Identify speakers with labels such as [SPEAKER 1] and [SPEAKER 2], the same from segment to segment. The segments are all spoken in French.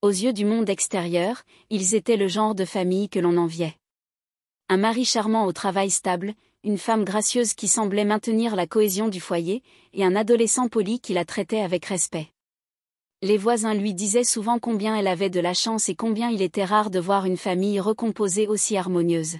[SPEAKER 1] Aux yeux du monde extérieur, ils étaient le genre de famille que l'on enviait. Un mari charmant au travail stable, une femme gracieuse qui semblait maintenir la cohésion du foyer, et un adolescent poli qui la traitait avec respect. Les voisins lui disaient souvent combien elle avait de la chance et combien il était rare de voir une famille recomposée aussi harmonieuse.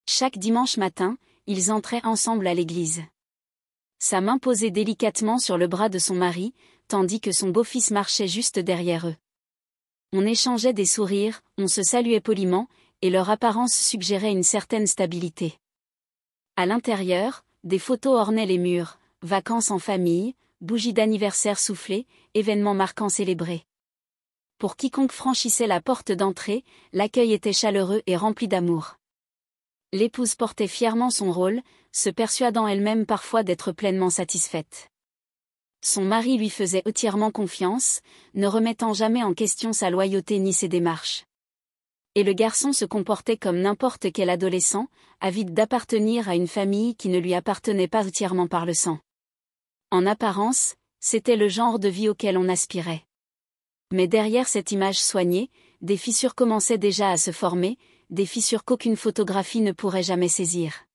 [SPEAKER 1] Chaque dimanche matin, ils entraient ensemble à l'église. Sa main posait délicatement sur le bras de son mari, tandis que son beau-fils marchait juste derrière eux. On échangeait des sourires, on se saluait poliment, et leur apparence suggérait une certaine stabilité. À l'intérieur, des photos ornaient les murs, vacances en famille, bougies d'anniversaire soufflées, événements marquants célébrés. Pour quiconque franchissait la porte d'entrée, l'accueil était chaleureux et rempli d'amour. L'épouse portait fièrement son rôle, se persuadant elle-même parfois d'être pleinement satisfaite. Son mari lui faisait entièrement confiance, ne remettant jamais en question sa loyauté ni ses démarches. Et le garçon se comportait comme n'importe quel adolescent, avide d'appartenir à une famille qui ne lui appartenait pas entièrement par le sang. En apparence, c'était le genre de vie auquel on aspirait. Mais derrière cette image soignée, des fissures commençaient déjà à se former, des fissures qu'aucune photographie ne pourrait jamais saisir.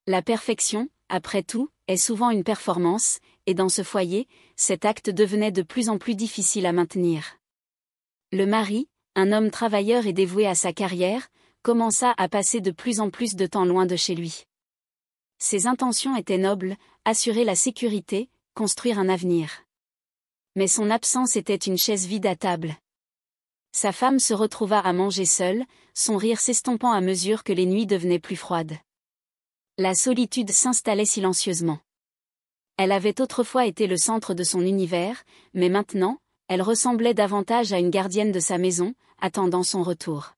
[SPEAKER 1] La perfection, après tout, est souvent une performance, et dans ce foyer, cet acte devenait de plus en plus difficile à maintenir. Le mari, un homme travailleur et dévoué à sa carrière, commença à passer de plus en plus de temps loin de chez lui. Ses intentions étaient nobles, assurer la sécurité, construire un avenir. Mais son absence était une chaise vide à table. Sa femme se retrouva à manger seule, son rire s'estompant à mesure que les nuits devenaient plus froides. La solitude s'installait silencieusement. Elle avait autrefois été le centre de son univers, mais maintenant, elle ressemblait davantage à une gardienne de sa maison, attendant son retour.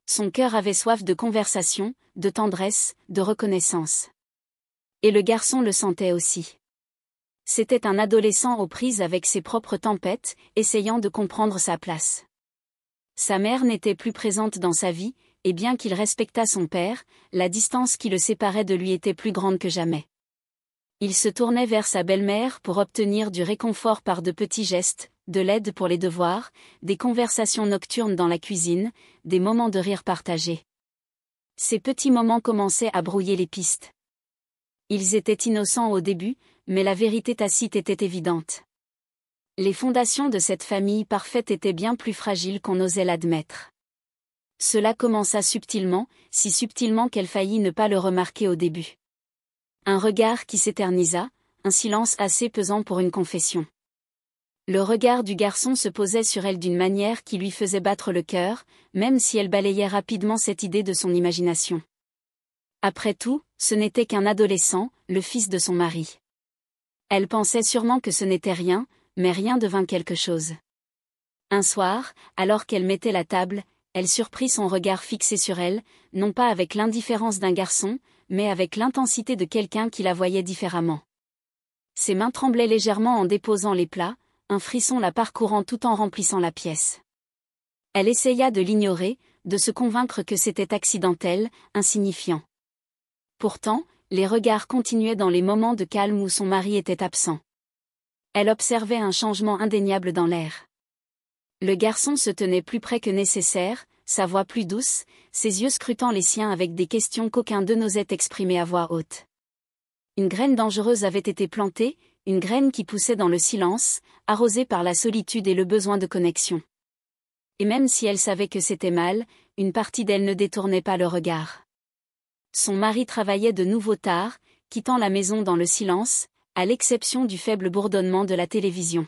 [SPEAKER 1] Son cœur avait soif de conversation, de tendresse, de reconnaissance. Et le garçon le sentait aussi. C'était un adolescent aux prises avec ses propres tempêtes, essayant de comprendre sa place. Sa mère n'était plus présente dans sa vie, et bien qu'il respectât son père, la distance qui le séparait de lui était plus grande que jamais. Il se tournait vers sa belle-mère pour obtenir du réconfort par de petits gestes, de l'aide pour les devoirs, des conversations nocturnes dans la cuisine, des moments de rire partagés. Ces petits moments commençaient à brouiller les pistes. Ils étaient innocents au début, mais la vérité tacite était évidente. Les fondations de cette famille parfaite étaient bien plus fragiles qu'on n'osait l'admettre. Cela commença subtilement, si subtilement qu'elle faillit ne pas le remarquer au début. Un regard qui s'éternisa, un silence assez pesant pour une confession. Le regard du garçon se posait sur elle d'une manière qui lui faisait battre le cœur, même si elle balayait rapidement cette idée de son imagination. Après tout, ce n'était qu'un adolescent, le fils de son mari. Elle pensait sûrement que ce n'était rien, mais rien devint quelque chose. Un soir, alors qu'elle mettait la table, elle surprit son regard fixé sur elle, non pas avec l'indifférence d'un garçon, mais avec l'intensité de quelqu'un qui la voyait différemment. Ses mains tremblaient légèrement en déposant les plats, un frisson la parcourant tout en remplissant la pièce. Elle essaya de l'ignorer, de se convaincre que c'était accidentel, insignifiant. Pourtant, les regards continuaient dans les moments de calme où son mari était absent. Elle observait un changement indéniable dans l'air. Le garçon se tenait plus près que nécessaire, sa voix plus douce, ses yeux scrutant les siens avec des questions qu'aucun d'eux n'osait exprimer à voix haute. Une graine dangereuse avait été plantée, une graine qui poussait dans le silence, arrosée par la solitude et le besoin de connexion. Et même si elle savait que c'était mal, une partie d'elle ne détournait pas le regard. Son mari travaillait de nouveau tard, quittant la maison dans le silence, à l'exception du faible bourdonnement de la télévision.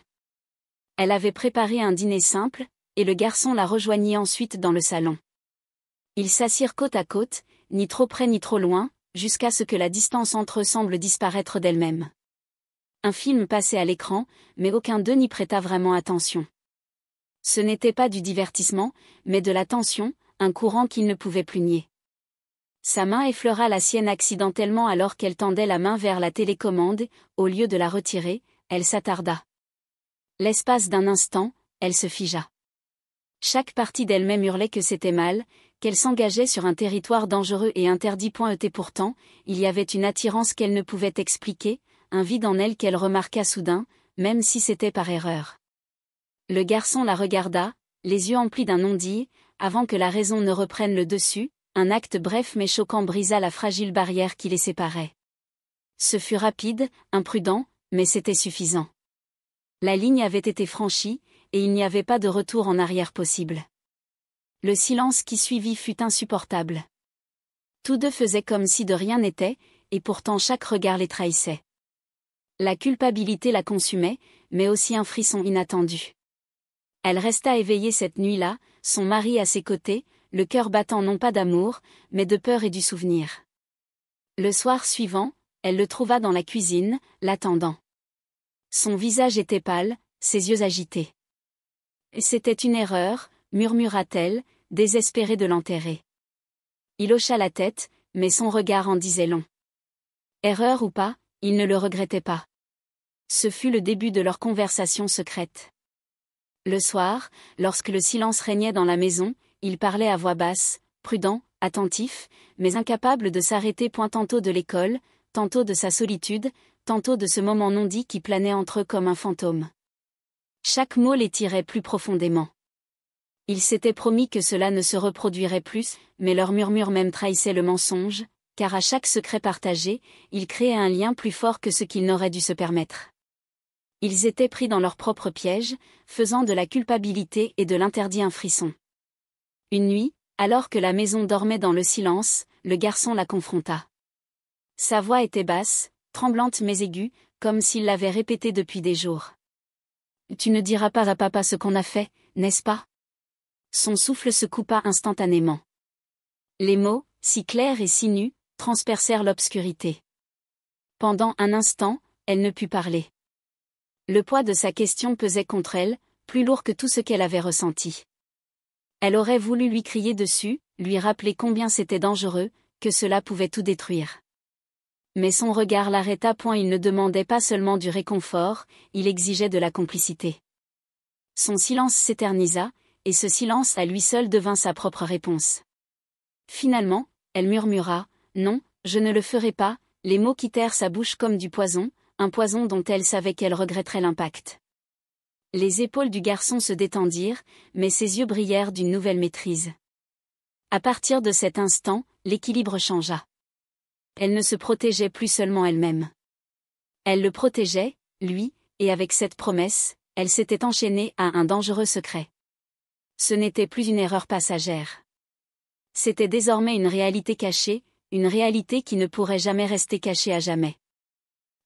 [SPEAKER 1] Elle avait préparé un dîner simple, et le garçon la rejoignit ensuite dans le salon. Ils s'assirent côte à côte, ni trop près ni trop loin, jusqu'à ce que la distance entre eux semble disparaître d'elle-même. Un film passait à l'écran, mais aucun d'eux n'y prêta vraiment attention. Ce n'était pas du divertissement, mais de l'attention, un courant qu'il ne pouvait plus nier. Sa main effleura la sienne accidentellement alors qu'elle tendait la main vers la télécommande, au lieu de la retirer, elle s'attarda. L'espace d'un instant, elle se figea. Chaque partie d'elle-même hurlait que c'était mal, qu'elle s'engageait sur un territoire dangereux et interdit. Et pourtant, il y avait une attirance qu'elle ne pouvait expliquer, un vide en elle qu'elle remarqua soudain, même si c'était par erreur. Le garçon la regarda, les yeux emplis d'un non-dit, avant que la raison ne reprenne le dessus, un acte bref mais choquant brisa la fragile barrière qui les séparait. Ce fut rapide, imprudent, mais c'était suffisant. La ligne avait été franchie, et il n'y avait pas de retour en arrière possible. Le silence qui suivit fut insupportable. Tous deux faisaient comme si de rien n'était, et pourtant chaque regard les trahissait. La culpabilité la consumait, mais aussi un frisson inattendu. Elle resta éveillée cette nuit-là, son mari à ses côtés, le cœur battant non pas d'amour, mais de peur et du souvenir. Le soir suivant, elle le trouva dans la cuisine, l'attendant. Son visage était pâle, ses yeux agités. « C'était une erreur », murmura-t-elle, désespérée de l'enterrer. Il hocha la tête, mais son regard en disait long. Erreur ou pas, il ne le regrettait pas. Ce fut le début de leur conversation secrète. Le soir, lorsque le silence régnait dans la maison, il parlait à voix basse, prudent, attentif, mais incapable de s'arrêter point tantôt de l'école, tantôt de sa solitude, tantôt de ce moment non dit qui planait entre eux comme un fantôme. Chaque mot les tirait plus profondément. Ils s'étaient promis que cela ne se reproduirait plus, mais leur murmure même trahissait le mensonge, car à chaque secret partagé, ils créaient un lien plus fort que ce qu'ils n'auraient dû se permettre. Ils étaient pris dans leur propre piège, faisant de la culpabilité et de l'interdit un frisson. Une nuit, alors que la maison dormait dans le silence, le garçon la confronta. Sa voix était basse, tremblante mais aiguë, comme s'il l'avait répétée depuis des jours. « Tu ne diras pas à papa ce qu'on a fait, n'est-ce pas ?» Son souffle se coupa instantanément. Les mots, si clairs et si nus, transpercèrent l'obscurité. Pendant un instant, elle ne put parler. Le poids de sa question pesait contre elle, plus lourd que tout ce qu'elle avait ressenti. Elle aurait voulu lui crier dessus, lui rappeler combien c'était dangereux, que cela pouvait tout détruire. Mais son regard l'arrêta point. Il ne demandait pas seulement du réconfort, il exigeait de la complicité. Son silence s'éternisa, et ce silence à lui seul devint sa propre réponse. Finalement, elle murmura « Non, je ne le ferai pas », les mots quittèrent sa bouche comme du poison, un poison dont elle savait qu'elle regretterait l'impact. Les épaules du garçon se détendirent, mais ses yeux brillèrent d'une nouvelle maîtrise. À partir de cet instant, l'équilibre changea. Elle ne se protégeait plus seulement elle-même. Elle le protégeait, lui, et avec cette promesse, elle s'était enchaînée à un dangereux secret. Ce n'était plus une erreur passagère. C'était désormais une réalité cachée, une réalité qui ne pourrait jamais rester cachée à jamais.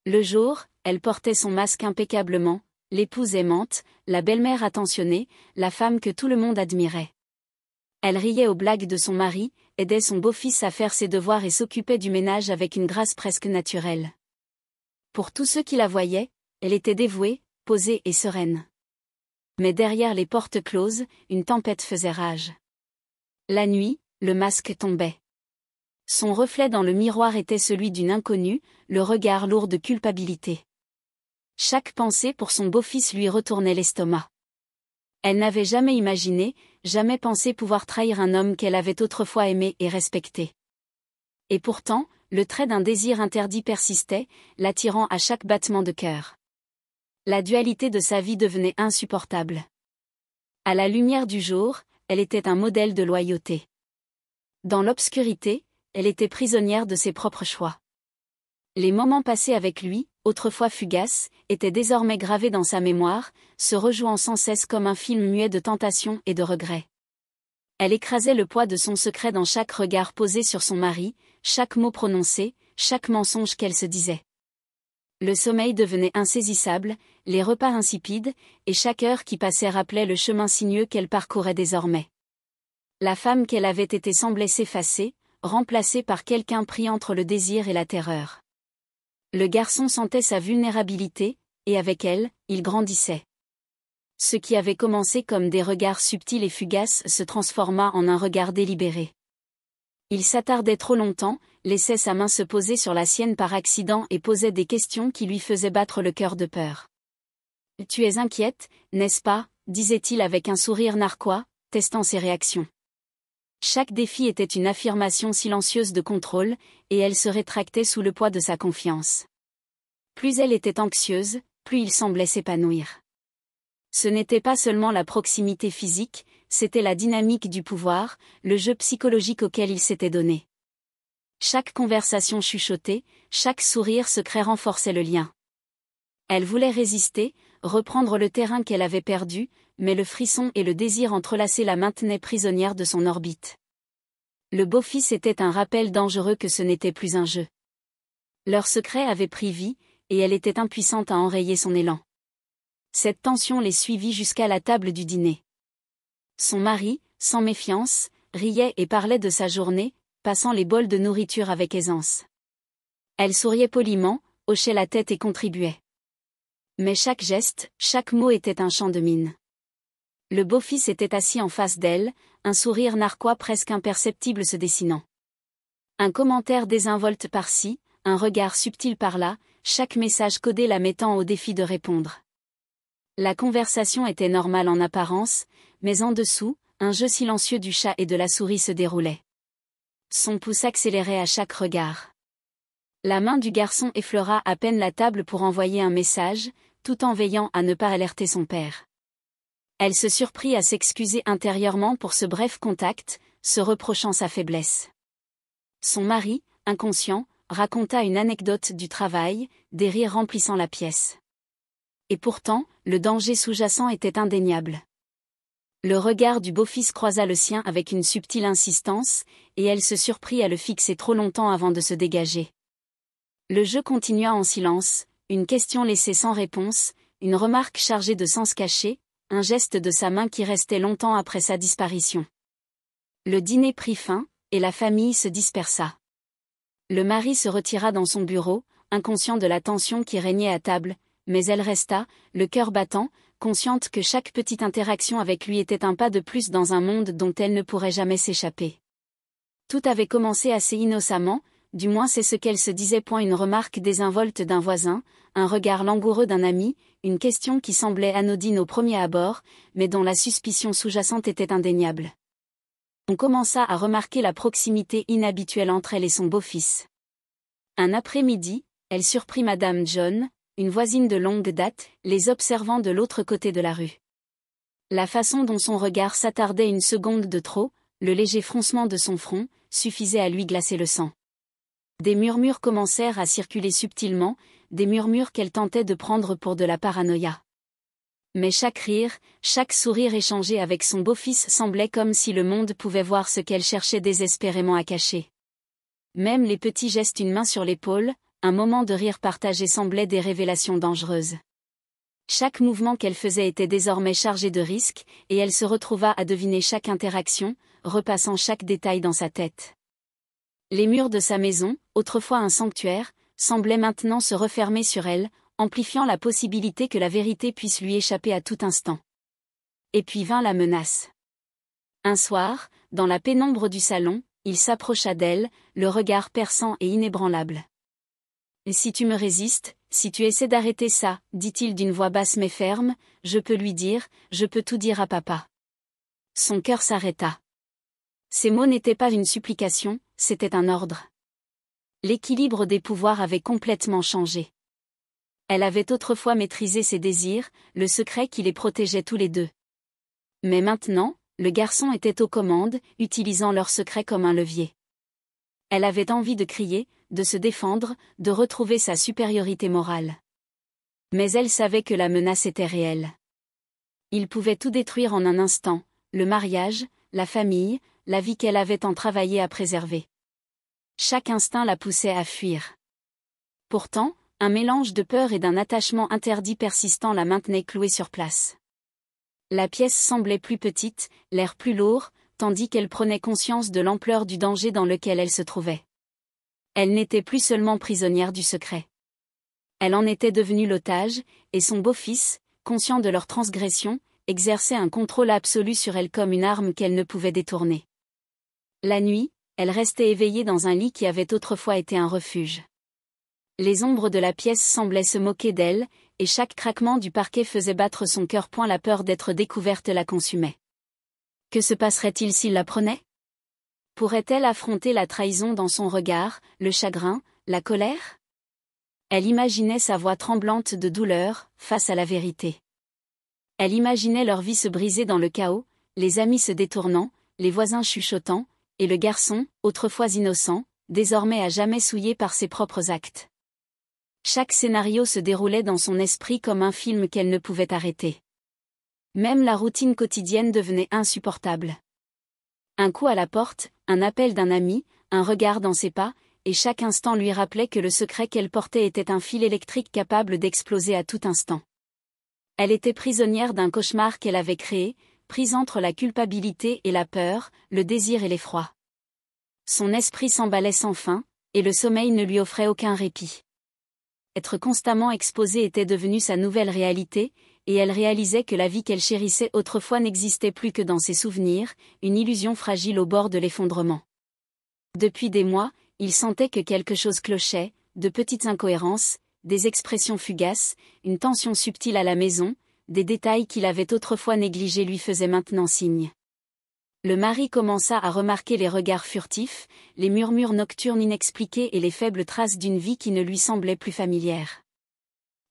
[SPEAKER 1] Le jour, elle portait son masque impeccablement, l'épouse aimante, la belle-mère attentionnée, la femme que tout le monde admirait. Elle riait aux blagues de son mari, aidait son beau-fils à faire ses devoirs et s'occupait du ménage avec une grâce presque naturelle. Pour tous ceux qui la voyaient, elle était dévouée, posée et sereine. Mais derrière les portes closes, une tempête faisait rage. La nuit, le masque tombait. Son reflet dans le miroir était celui d'une inconnue, le regard lourd de culpabilité. Chaque pensée pour son beau-fils lui retournait l'estomac. Elle n'avait jamais imaginé, jamais pensé pouvoir trahir un homme qu'elle avait autrefois aimé et respecté. Et pourtant, le trait d'un désir interdit persistait, l'attirant à chaque battement de cœur. La dualité de sa vie devenait insupportable. À la lumière du jour, elle était un modèle de loyauté. Dans l'obscurité, elle était prisonnière de ses propres choix. Les moments passés avec lui, autrefois fugaces, étaient désormais gravés dans sa mémoire, se rejouant sans cesse comme un film muet de tentation et de regret. Elle écrasait le poids de son secret dans chaque regard posé sur son mari, chaque mot prononcé, chaque mensonge qu'elle se disait. Le sommeil devenait insaisissable, les repas insipides, et chaque heure qui passait rappelait le chemin sinueux qu'elle parcourait désormais. La femme qu'elle avait été semblait s'effacer, remplacée par quelqu'un pris entre le désir et la terreur. Le garçon sentait sa vulnérabilité, et avec elle, il grandissait. Ce qui avait commencé comme des regards subtils et fugaces se transforma en un regard délibéré. Il s'attardait trop longtemps, laissait sa main se poser sur la sienne par accident et posait des questions qui lui faisaient battre le cœur de peur. « Tu es inquiète, n'est-ce pas ?» disait-il avec un sourire narquois, testant ses réactions. Chaque défi était une affirmation silencieuse de contrôle, et elle se rétractait sous le poids de sa confiance. Plus elle était anxieuse, plus il semblait s'épanouir. Ce n'était pas seulement la proximité physique, c'était la dynamique du pouvoir, le jeu psychologique auquel il s'était donné. Chaque conversation chuchotée, chaque sourire secret renforçait le lien. Elle voulait résister, reprendre le terrain qu'elle avait perdu, mais le frisson et le désir entrelacé la maintenaient prisonnière de son orbite. Le beau-fils était un rappel dangereux que ce n'était plus un jeu. Leur secret avait pris vie, et elle était impuissante à enrayer son élan. Cette tension les suivit jusqu'à la table du dîner. Son mari, sans méfiance, riait et parlait de sa journée, passant les bols de nourriture avec aisance. Elle souriait poliment, hochait la tête et contribuait. Mais chaque geste, chaque mot était un chant de mine. Le beau-fils était assis en face d'elle, un sourire narquois presque imperceptible se dessinant. Un commentaire désinvolte par-ci, un regard subtil par-là, chaque message codé la mettant au défi de répondre. La conversation était normale en apparence, mais en dessous, un jeu silencieux du chat et de la souris se déroulait. Son pouce accélérait à chaque regard. La main du garçon effleura à peine la table pour envoyer un message, tout en veillant à ne pas alerter son père. Elle se surprit à s'excuser intérieurement pour ce bref contact, se reprochant sa faiblesse. Son mari, inconscient, raconta une anecdote du travail, des rires remplissant la pièce. Et pourtant, le danger sous-jacent était indéniable. Le regard du beau-fils croisa le sien avec une subtile insistance, et elle se surprit à le fixer trop longtemps avant de se dégager. Le jeu continua en silence, une question laissée sans réponse, une remarque chargée de sens caché, un geste de sa main qui restait longtemps après sa disparition. Le dîner prit fin, et la famille se dispersa. Le mari se retira dans son bureau, inconscient de la tension qui régnait à table, mais elle resta, le cœur battant, consciente que chaque petite interaction avec lui était un pas de plus dans un monde dont elle ne pourrait jamais s'échapper. Tout avait commencé assez innocemment, du moins c'est ce qu'elle se disait. Une remarque désinvolte d'un voisin, un regard langoureux d'un ami, une question qui semblait anodine au premier abord, mais dont la suspicion sous-jacente était indéniable. On commença à remarquer la proximité inhabituelle entre elle et son beau-fils. Un après-midi, elle surprit Madame John, une voisine de longue date, les observant de l'autre côté de la rue. La façon dont son regard s'attardait une seconde de trop, le léger froncement de son front, suffisait à lui glacer le sang. Des murmures commencèrent à circuler subtilement, des murmures qu'elle tentait de prendre pour de la paranoïa. Mais chaque rire, chaque sourire échangé avec son beau-fils semblait comme si le monde pouvait voir ce qu'elle cherchait désespérément à cacher. Même les petits gestes, une main sur l'épaule, un moment de rire partagé semblaient des révélations dangereuses. Chaque mouvement qu'elle faisait était désormais chargé de risques, et elle se retrouva à deviner chaque interaction, repassant chaque détail dans sa tête. Les murs de sa maison, autrefois un sanctuaire, semblaient maintenant se refermer sur elle, amplifiant la possibilité que la vérité puisse lui échapper à tout instant. Et puis vint la menace. Un soir, dans la pénombre du salon, il s'approcha d'elle, le regard perçant et inébranlable. « Et si tu me résistes, si tu essaies d'arrêter ça, dit-il d'une voix basse mais ferme, je peux lui dire, je peux tout dire à papa. » Son cœur s'arrêta. Ces mots n'étaient pas une supplication, c'était un ordre. L'équilibre des pouvoirs avait complètement changé. Elle avait autrefois maîtrisé ses désirs, le secret qui les protégeait tous les deux. Mais maintenant, le garçon était aux commandes, utilisant leur secret comme un levier. Elle avait envie de crier, de se défendre, de retrouver sa supériorité morale. Mais elle savait que la menace était réelle. Il pouvait tout détruire en un instant, le mariage, la famille, la vie qu'elle avait tant travaillé à préserver. Chaque instinct la poussait à fuir. Pourtant, un mélange de peur et d'un attachement interdit persistant la maintenait clouée sur place. La pièce semblait plus petite, l'air plus lourd, tandis qu'elle prenait conscience de l'ampleur du danger dans lequel elle se trouvait. Elle n'était plus seulement prisonnière du secret. Elle en était devenue l'otage, et son beau-fils, conscient de leur transgression, exerçait un contrôle absolu sur elle comme une arme qu'elle ne pouvait détourner. La nuit, elle restait éveillée dans un lit qui avait autrefois été un refuge. Les ombres de la pièce semblaient se moquer d'elle, et chaque craquement du parquet faisait battre son cœur. La peur d'être découverte la consumait. Que se passerait-il s'il la prenait ? Pourrait-elle affronter la trahison dans son regard, le chagrin, la colère ? Elle imaginait sa voix tremblante de douleur, face à la vérité. Elle imaginait leur vie se briser dans le chaos, les amis se détournant, les voisins chuchotant, et le garçon, autrefois innocent, désormais à jamais souillé par ses propres actes. Chaque scénario se déroulait dans son esprit comme un film qu'elle ne pouvait arrêter. Même la routine quotidienne devenait insupportable. Un coup à la porte, un appel d'un ami, un regard dans ses pas, et chaque instant lui rappelait que le secret qu'elle portait était un fil électrique capable d'exploser à tout instant. Elle était prisonnière d'un cauchemar qu'elle avait créé, prise entre la culpabilité et la peur, le désir et l'effroi. Son esprit s'emballait sans fin, et le sommeil ne lui offrait aucun répit. Être constamment exposée était devenu sa nouvelle réalité, et elle réalisait que la vie qu'elle chérissait autrefois n'existait plus que dans ses souvenirs, une illusion fragile au bord de l'effondrement. Depuis des mois, il sentait que quelque chose clochait, de petites incohérences, des expressions fugaces, une tension subtile à la maison, des détails qu'il avait autrefois négligés lui faisaient maintenant signe. Le mari commença à remarquer les regards furtifs, les murmures nocturnes inexpliqués et les faibles traces d'une vie qui ne lui semblait plus familière.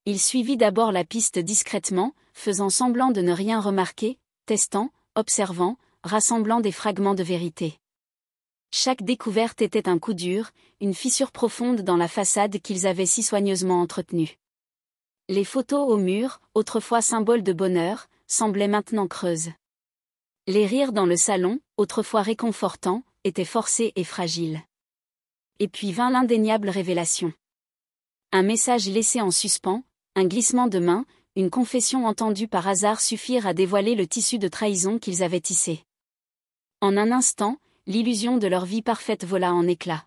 [SPEAKER 1] Il suivit d'abord la piste discrètement, faisant semblant de ne rien remarquer, testant, observant, rassemblant des fragments de vérité. Chaque découverte était un coup dur, une fissure profonde dans la façade qu'ils avaient si soigneusement entretenue. Les photos au mur, autrefois symboles de bonheur, semblaient maintenant creuses. Les rires dans le salon, autrefois réconfortants, étaient forcés et fragiles. Et puis vint l'indéniable révélation. Un message laissé en suspens, un glissement de main, une confession entendue par hasard suffirent à dévoiler le tissu de trahison qu'ils avaient tissé. En un instant, l'illusion de leur vie parfaite vola en éclats.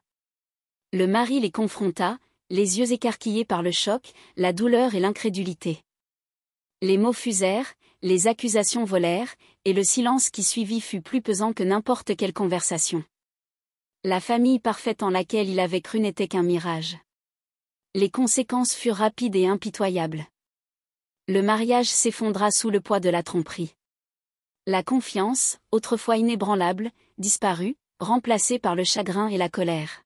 [SPEAKER 1] Le mari les confronta, les yeux écarquillés par le choc, la douleur et l'incrédulité. Les mots fusèrent, les accusations volèrent, et le silence qui suivit fut plus pesant que n'importe quelle conversation. La famille parfaite en laquelle il avait cru n'était qu'un mirage. Les conséquences furent rapides et impitoyables. Le mariage s'effondra sous le poids de la tromperie. La confiance, autrefois inébranlable, disparut, remplacée par le chagrin et la colère.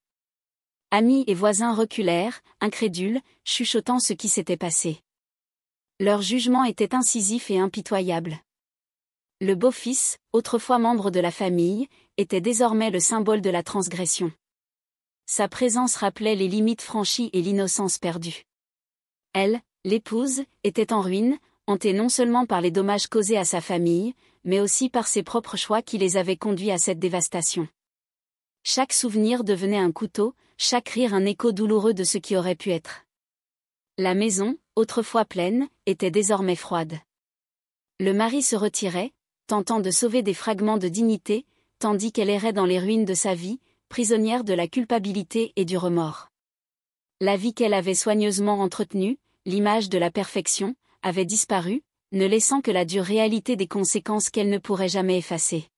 [SPEAKER 1] Amis et voisins reculèrent, incrédules, chuchotant ce qui s'était passé. Leur jugement était incisif et impitoyable. Le beau-fils, autrefois membre de la famille, était désormais le symbole de la transgression. Sa présence rappelait les limites franchies et l'innocence perdue. Elle, l'épouse, était en ruine, hantée non seulement par les dommages causés à sa famille, mais aussi par ses propres choix qui les avaient conduits à cette dévastation. Chaque souvenir devenait un couteau, chaque rire un écho douloureux de ce qui aurait pu être. La maison, autrefois pleine, était désormais froide. Le mari se retirait, tentant de sauver des fragments de dignité, tandis qu'elle errait dans les ruines de sa vie, prisonnière de la culpabilité et du remords. La vie qu'elle avait soigneusement entretenue, l'image de la perfection, avait disparu, ne laissant que la dure réalité des conséquences qu'elle ne pourrait jamais effacer.